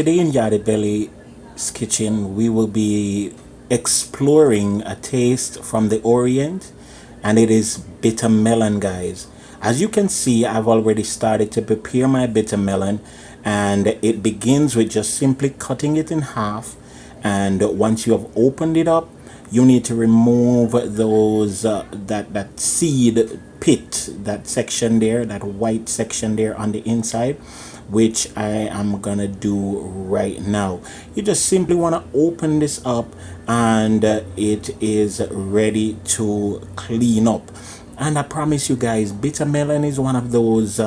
Today in Yardie's kitchen, we will be exploring a taste from the Orient, and it is bitter melon, guys. As you can see, I've already started to prepare my bitter melon, and it begins with just simply cutting it in half. And once you have opened it up, you need to remove those that seed pit, that section there, that white section there on the inside, which I am gonna do right now. You just simply want to open this up, and it is ready to clean up. And I promise you guys, bitter melon is one of those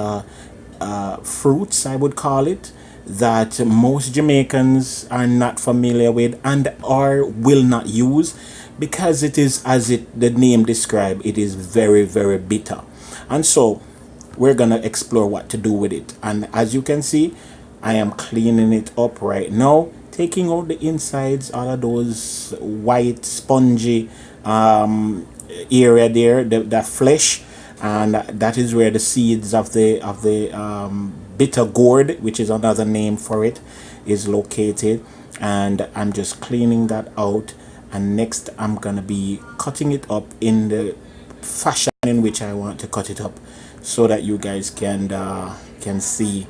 fruits, I would call it, that most Jamaicans are not familiar with and or will not use, because it is, as the name describes, it is very, very bitter. And so we're gonna explore what to do with it. And as you can see, I am cleaning it up right now, taking out the insides, all of those white spongy area there, the flesh, and that is where the seeds of the bitter gourd, which is another name for it, is located. And I'm just cleaning that out, and next I'm gonna be cutting it up in the fashion in which I want to cut it up, so that you guys can see.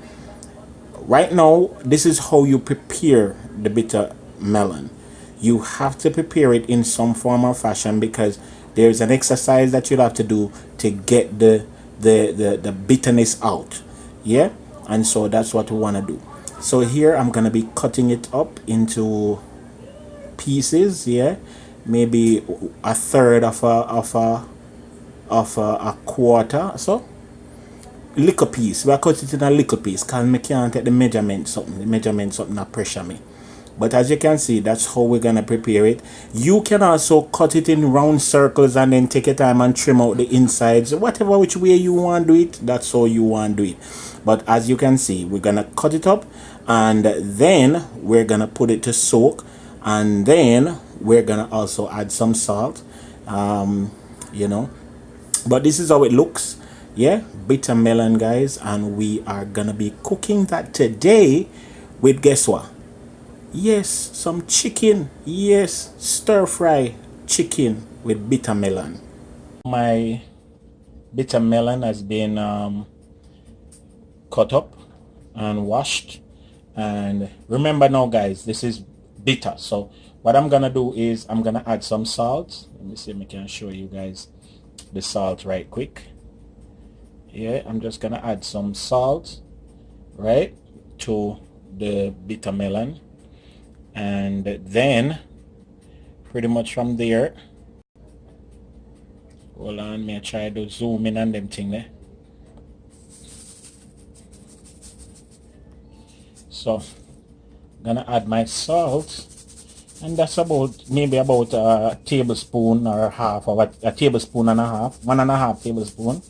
Right now, this is how you prepare the bitter melon. You have to prepare it in some form or fashion, because there's an exercise that you'll have to do to get the bitterness out. Yeah, and so that's what we want to do. So here I'm gonna be cutting it up into pieces. Yeah, maybe a third of a quarter. So little piece. We are cut it in a little piece, because I can't take the measurement something. The measurement something that pressure me. But as you can see, that's how we're gonna prepare it. You can also cut it in round circles and then take your time and trim out the insides. Whatever which way you want to do it, that's how you want to do it. But as you can see, we're gonna cut it up, and then we're gonna put it to soak, and then we're gonna also add some salt. You know, but this is how it looks. Yeah, bitter melon, guys, and we are gonna be cooking that today with, guess what? Yes, some chicken. Yes, stir fry chicken with bitter melon. My bitter melon has been cut up and washed, and remember now, guys, this is bitter. So what I'm gonna do is I'm gonna add some salt. Let me see if I can show you guys the salt right quick. Yeah, I'm just gonna add some salt right to the bitter melon, and then pretty much from there, hold on, me try to zoom in on them thing there. So I'm gonna add my salt, and that's about maybe about a tablespoon or half of a tablespoon and a half, 1.5 tablespoon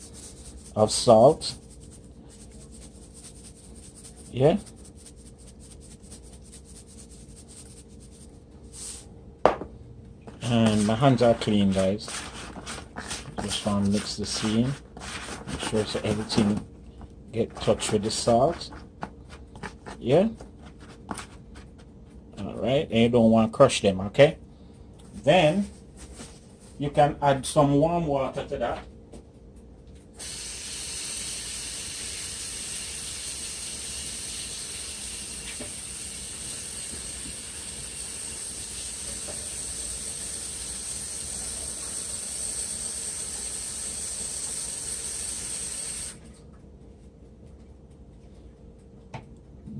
of salt. Yeah, and my hands are clean, guys. Just want to mix the scene, make sure so everything get touched with the salt. Yeah, all right, and you don't want to crush them. Okay, then you can add some warm water to that.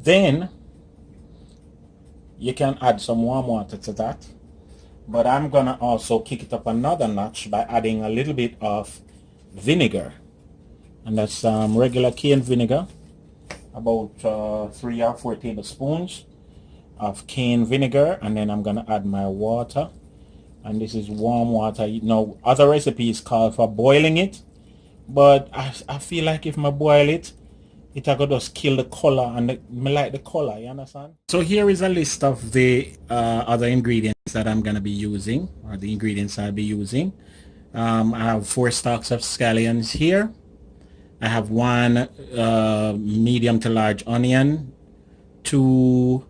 Then you can add some warm water to that, but I'm gonna also kick it up another notch by adding a little bit of vinegar, and that's regular cane vinegar, about 3 or 4 tablespoons of cane vinegar. And then I'm gonna add my water, and this is warm water. You know, other recipes call for boiling it, but I feel like if I boil it, it could just kill the color, and I like the color, you understand? So here is a list of the other ingredients that I'm gonna be using, or the ingredients I'll be using. I have 4 stalks of scallions here. I have 1 medium to large onion, 2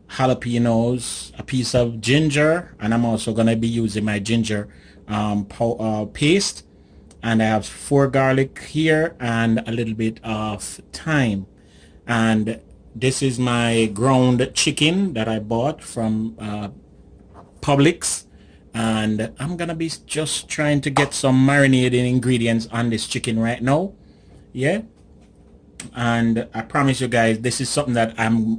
jalapenos, a piece of ginger, and I'm also going to be using my ginger paste. And I have 4 garlic here and a little bit of thyme. And this is my ground chicken that I bought from Publix. And I'm gonna be just trying to get some marinating ingredients on this chicken right now. Yeah, and I promise you guys, this is something that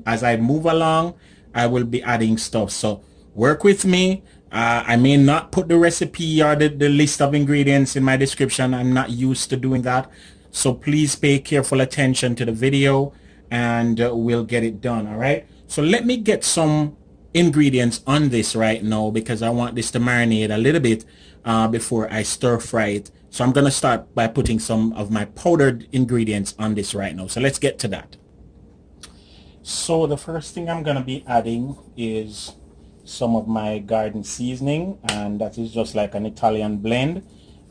as I move along, I will be adding stuff, so work with me. I may not put the recipe or the list of ingredients in my description. I'm not used to doing that, so please pay careful attention to the video, and we'll get it done. All right, so let me get some ingredients on this right now, because I want this to marinate a little bit before I stir fry it. So I'm gonna start by putting some of my powdered ingredients on this right now. So let's get to that. So the first thing I'm gonna be adding is some of my garden seasoning, and that is just like an Italian blend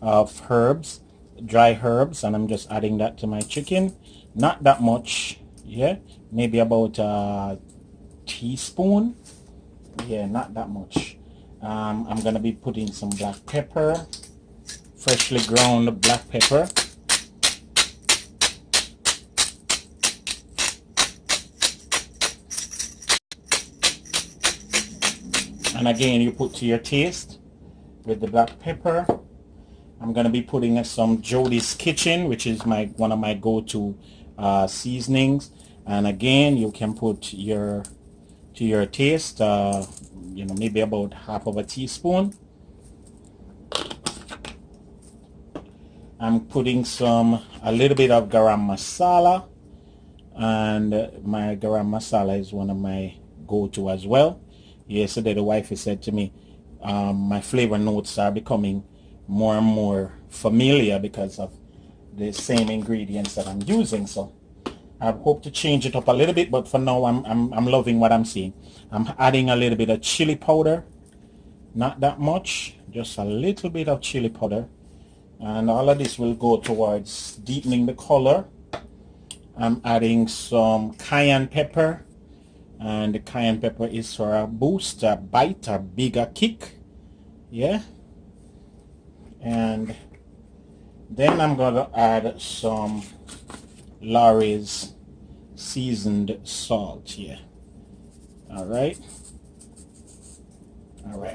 of herbs, dry herbs, and I'm just adding that to my chicken. Not that much, yeah, maybe about a teaspoon. Yeah, not that much. I'm gonna be putting some black pepper, freshly ground black pepper. And again, you put to your taste with the black pepper. I'm gonna be putting some Yardie's Kitchen, which is one of my go-to seasonings. And again, you can put to your taste, you know, maybe about half of a teaspoon. I'm putting a little bit of garam masala, and my garam masala is one of my go-to as well. Yesterday the wife said to me, my flavor notes are becoming more and more familiar because of the same ingredients that I'm using. So I hope to change it up a little bit, but for now I'm loving what I'm seeing. I'm adding a little bit of chili powder, not that much, just a little bit of chili powder, and all of this will go towards deepening the color. I'm adding some cayenne pepper, and the cayenne pepper is for a boost, a bite, a bigger kick. Yeah, and then I'm gonna add some Lawry's seasoned salt here. All right,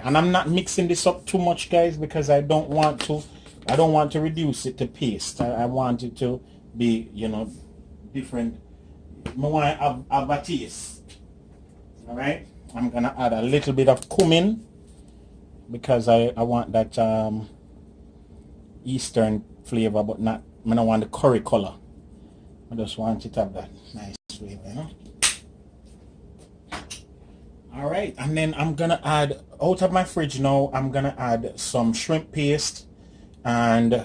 and I'm not mixing this up too much, guys, because I don't want to reduce it to paste. I want it to be, you know, different. I want to have a taste. All right, I'm gonna add a little bit of cumin because I want that Eastern flavor, but not, I don't want the curry color. I just want it to have that nice flavor, you know. All right, and then I'm gonna add, out of my fridge now, I'm gonna add some shrimp paste, and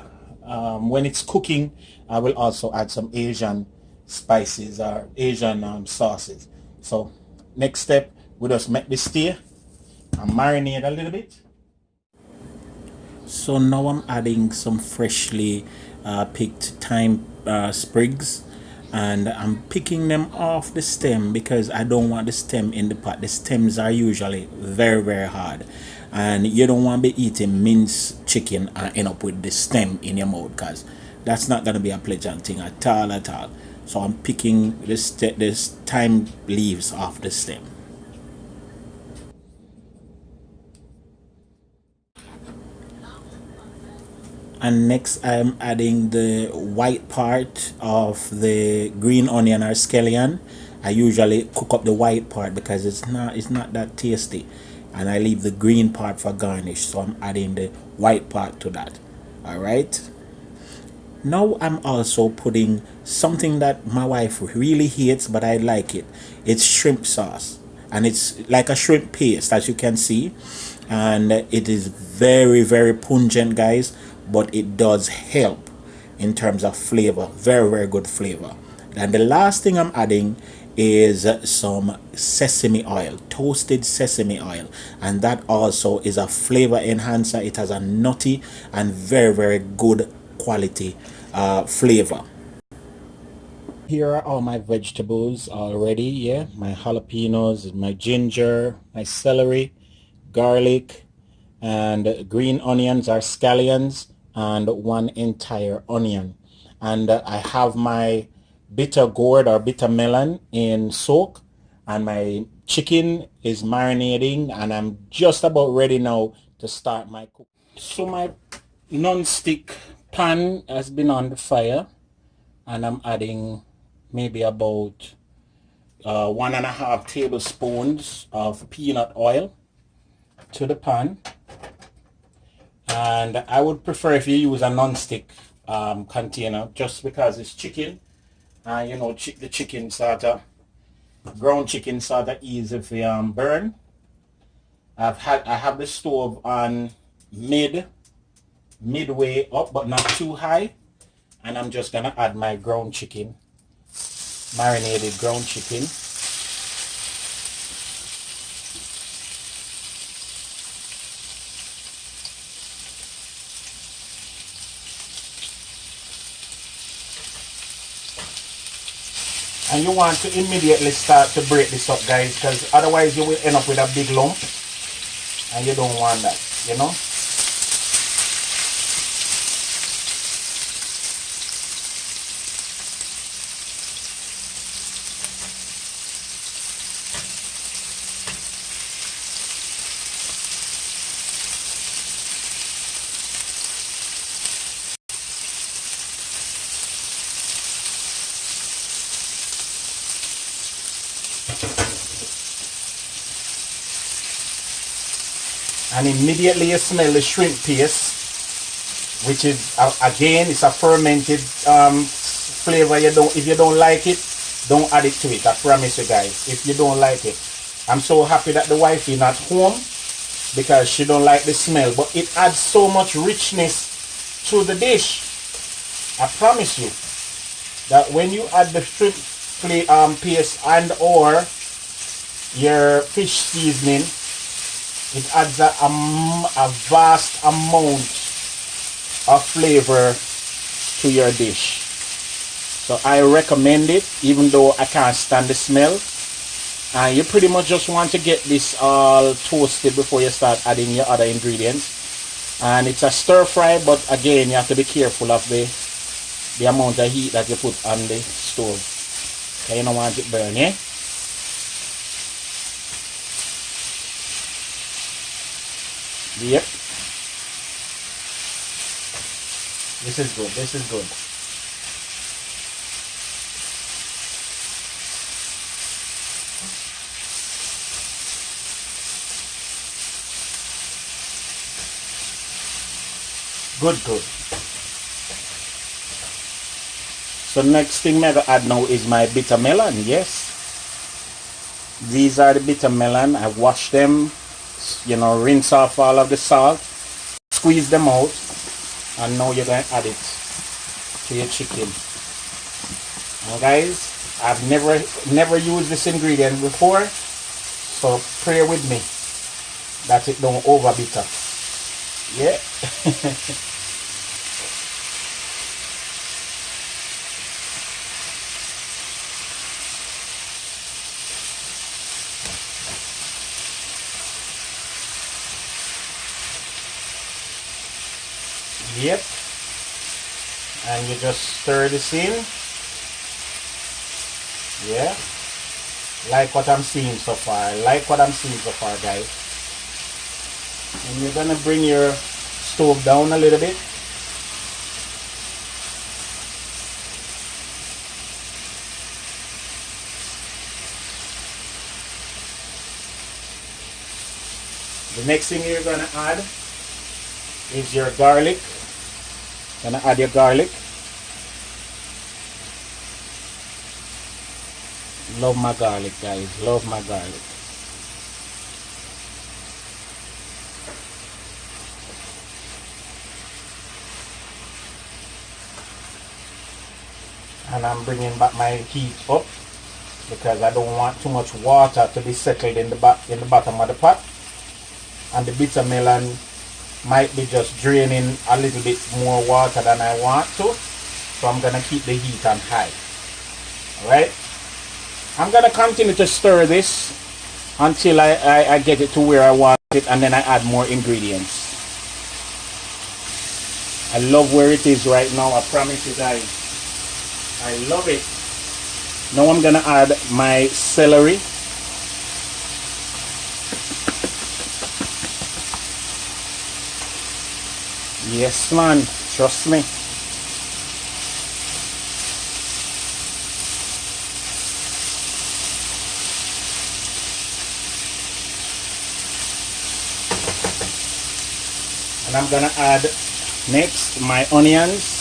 when it's cooking, I will also add some Asian spices or Asian sauces. So next step, we just make this stir and marinate a little bit. So now I'm adding some freshly picked thyme sprigs, and I'm picking them off the stem because I don't want the stem in the pot. The stems are usually very, very hard, and you don't want to be eating minced chicken and end up with the stem in your mouth, because that's not going to be a pleasant thing at all. So I'm picking this thyme leaves off the stem. And next I'm adding the white part of the green onion or scallion. I usually cook up the white part because it's not that tasty, and I leave the green part for garnish, so I'm adding the white part to that. All right, now I'm also putting something that my wife really hates, but I like it. It's shrimp sauce, and it's like a shrimp paste, as you can see, and it is very, very pungent, guys, but it does help in terms of flavor. Very, very good flavor. And the last thing I'm adding is some sesame oil, toasted sesame oil, and that also is a flavor enhancer. It has a nutty and very, very good quality flavor. Here are all my vegetables already. Yeah, my jalapenos, my ginger, my celery, garlic, and green onions or scallions, and one entire onion. And I have my bitter gourd or bitter melon in soak, and my chicken is marinating, and I'm just about ready now to start my cook. So my non-stick pan has been on the fire, and I'm adding maybe about 1.5 tablespoons of peanut oil to the pan. And I would prefer if you use a non-stick container, just because it's chicken, and you know, the chicken sort of ground chicken sort of easy for burn. I have the stove on midway up, but not too high, and I'm just gonna add my ground chicken, marinated ground chicken. And you want to immediately start to break this up, guys, because otherwise you will end up with a big lump, and you don't want that, you know. And immediately you smell the shrimp paste, which is again, it's a fermented flavor. If you don't like it, don't add it to it. I promise you guys, if you don't like it. I'm so happy that the wife is not home, because she don't like the smell, but it adds so much richness to the dish. I promise you that when you add the shrimp paste and or your fish seasoning, it adds a vast amount of flavor to your dish. So I recommend it, even though I can't stand the smell. And you pretty much just want to get this all toasted before you start adding your other ingredients. And it's a stir fry, but again, you have to be careful of the amount of heat that you put on the stove. Okay, you don't want it burn, yeah? Yep. This is good. This is good. Good, good. So next thing I'm going to add now is my bitter melon. Yes. These are the bitter melon. I've washed them, you know, rinse off all of the salt, squeeze them out, and now you're going to add it to your chicken. And guys, I've never used this ingredient before, so pray with me that it don't over bitter. Yeah. Yep. And you just stir this in. Yeah. Like what I'm seeing so far. Like what I'm seeing so far, guys. And you're gonna bring your stove down a little bit. The next thing you're gonna add is your garlic. Gonna add your garlic. Love my garlic, guys. Love my garlic. And I'm bringing back my heat up because I don't want too much water to be settled in the bottom of the pot. And the bitter melon might be just draining a little bit more water than I want to, so I'm gonna keep the heat on high. Right? I'm gonna continue to stir this until I get it to where I want it, and then I add more ingredients. I love where it is right now, I promise you guys. I love it. Now I'm gonna add my celery. Yes man, trust me. And I'm gonna add next my onions.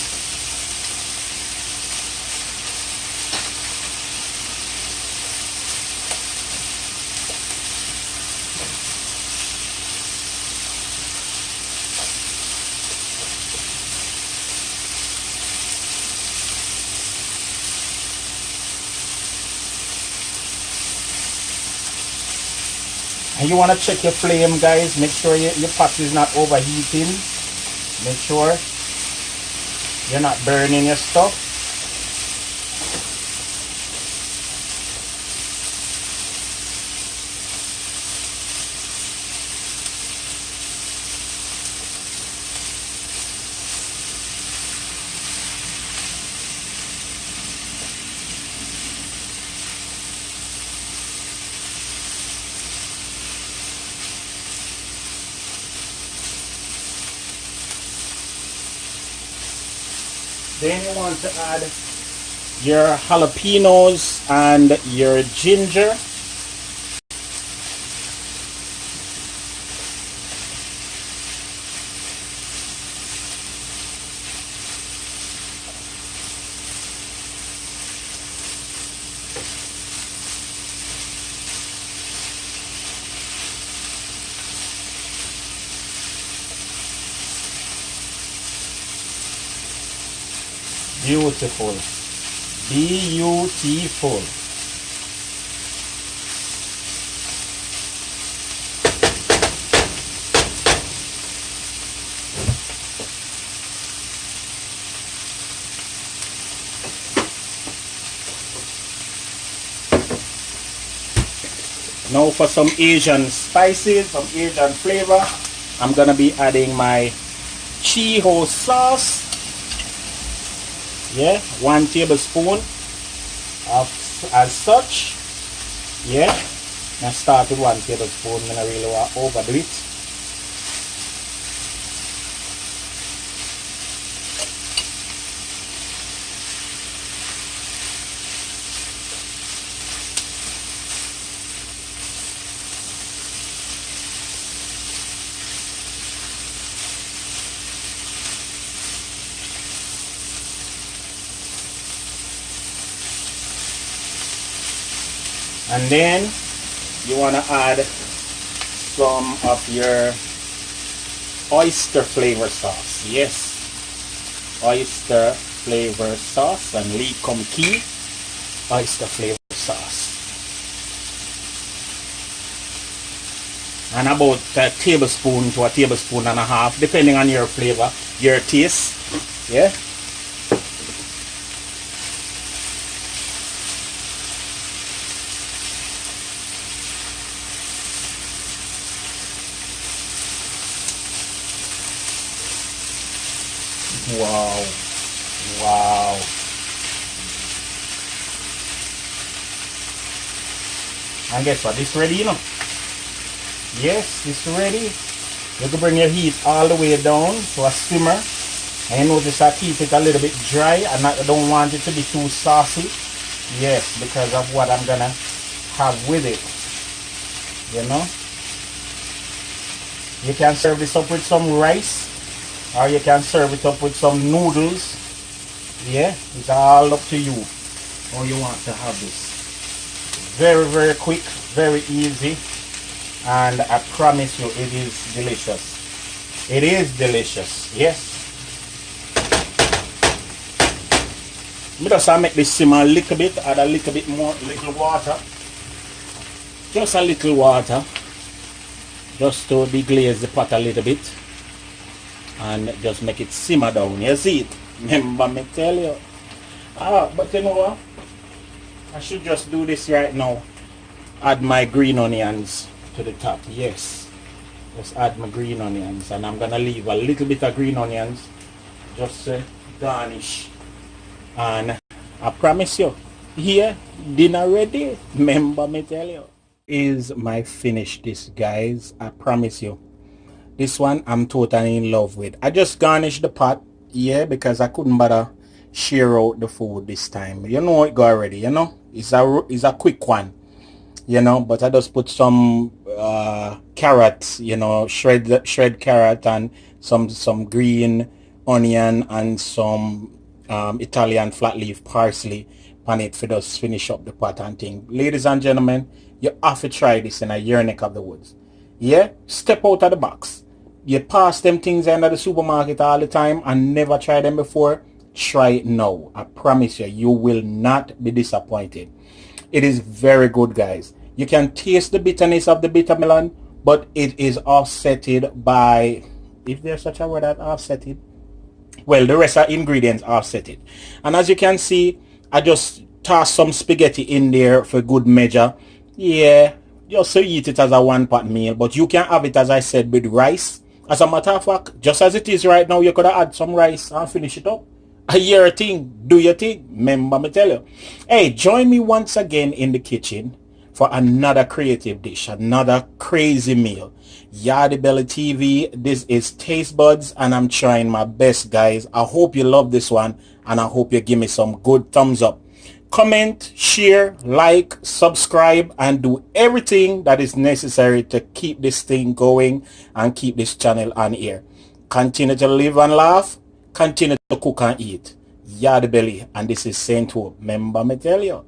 And you want to check your flame, guys. Make sure your pot is not overheating. Make sure you're not burning your stuff. Then you want to add your jalapenos and your ginger. Beautiful. Beautiful. Now for some Asian spices, some Asian flavor, I'm gonna be adding my chiho sauce. Yeah, 1 tablespoon of as such. Yeah, I start with 1 tablespoon, and I really want to overdo it. And then you want to add some of your oyster flavor sauce. Yes, oyster flavor sauce and Lee Kum Kee oyster flavor sauce. And about a tablespoon to a tablespoon and a half, depending on your flavor, your taste. Yeah. Wow, wow. And guess what, this ready, you know? Yes, this ready. You can bring your heat all the way down to a simmer. And you notice I keep it a little bit dry, and I don't want it to be too saucy. Yes, because of what I'm gonna have with it. You know? You can serve this up with some rice, or you can serve it up with some noodles. Yeah, it's all up to you how you want to have this. Very, very quick, very easy, and I promise you it is delicious. It is delicious. Yes. I'm just make this simmer a little bit, add a little bit more, little water. Just a little water, just to deglaze the pot a little bit. And just make it simmer down. You see it? Remember me tell you. But you know what? I should just do this right now. Add my green onions to the top. Yes. Just add my green onions. And I'm going to leave a little bit of green onions just to garnish. And I promise you, here, dinner ready. Remember me tell you. Is my finished dish, guys. I promise you. This one I'm totally in love with. I just garnished the pot, yeah, because I couldn't bother share out the food this time. You know it go already, you know. It's a quick one, you know. But I just put some carrots, you know, shred carrot and some green onion and some Italian flat leaf parsley on it for just finish up the pot and thing. Ladies and gentlemen, you have to try this in your neck of the woods. Yeah, step out of the box. You pass them things under the supermarket all the time and never try them before. Try it now. I promise you, you will not be disappointed. It is very good, guys. You can taste the bitterness of the bitter melon, but it is offsetted by, if there's such a word as offsetted, well, the rest of ingredients offset it. And as you can see, I just toss some spaghetti in there for good measure. Yeah, just so eat it as a one pot meal, but you can have it, as I said, with rice. As a matter of fact, just as it is right now, you could add some rice and finish it up. Your thing, do your thing. Remember me tell you. Hey, join me once again in the kitchen for another creative dish, another crazy meal. Yardie Belly TV, this is Taste Buds, and I'm trying my best, guys. I hope you love this one, and I hope you give me some good thumbs up. Comment, share, like, subscribe, and do everything that is necessary to keep this thing going and keep this channel on air. Continue to live and laugh. Continue to cook and eat. Yardie Belly, and this is Saint Hope. Remember me tell you.